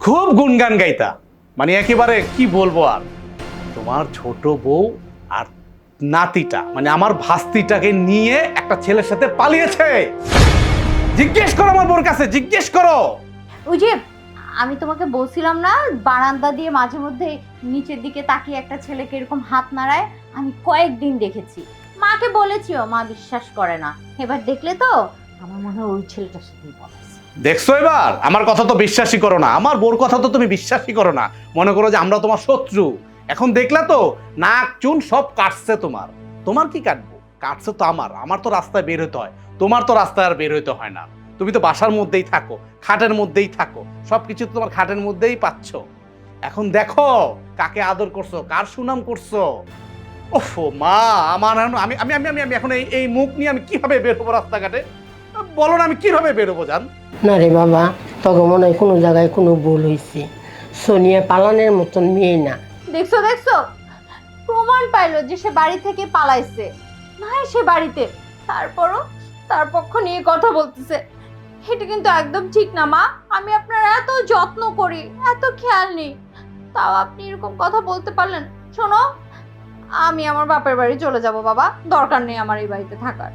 খুব গুনগান গাইতা, মানে একেবারে কি বলবো আর। তোমার ছোট বউ আর নাতিটা, মানে আমার ভাস্তিটাকে নিয়ে একটা ছেলের সাথে পালিয়েছে। জিজ্ঞেস করো আমার বোর কাছে, জিজ্ঞেস করো। ওই যে আমি তোমাকে বলছিলাম না, বারান্দা দিয়ে মাঝে মধ্যে নিচের দিকে তাকিয়ে একটা ছেলেকে এরকম হাত নাড়ায়, আমি কয়েকদিন দেখেছি। মাকে বলেছিও, মা বিশ্বাস করে না। এবার দেখলে তো আমার মনে হয় ওই ছেলেটার সাথেই বলেছে। দেখছো, এবার আমার কথা তো বিশ্বাসই করো না, আমার বোর কথা তো তুমি বিশ্বাসই করো না, মনে করো যে আমরা তোমার শত্রু। এখন দেখলা তো, নাক চুন সব কাটছে তোমার। তোমার কি কাটবো? কাটছে তো আমার, আমার তো রাস্তায় বের হতে হয়, তোমার তো রাস্তায় আর বের হইতে হয় না। তুমি তো বাসার মধ্যেই থাকো, খাটের মধ্যেই থাকো, সবকিছু তো তোমার খাটের মধ্যেই পাচ্ছ। এখন দেখো কাকে আদর করছো, কার সুনাম করছো। ওফো মা, আমার আমি আমি আমি আমি আমি এখন এই মুখ নিয়ে আমি কিভাবে বের হবো রাস্তাঘাটে? বলো না, আমি কিভাবে বের হবো জান? না রে বাবা, তখন মনে হয় কোনো জায়গায় কোনো ভুল হয়েছে। সোনিয়া পালানের মতন মেয়ে না। দেখছো দেখছো, প্রমাণ পাইলো যে সে বাড়ি থেকে পালাইছে। নাই সে বাড়িতে, তারপরও তার পক্ষ নিয়ে কথা বলতেছে। এটা কিন্তু একদম ঠিক না মা। আমি আপনার এত যত্ন করি, এত খেয়াল নেই, তাও আপনি এরকম কথা বলতে পারলেন। শোনো, আমি আমার বাপের বাড়ি চলে যাব বাবা, দরকার নেই আমার এই বাড়িতে থাকার।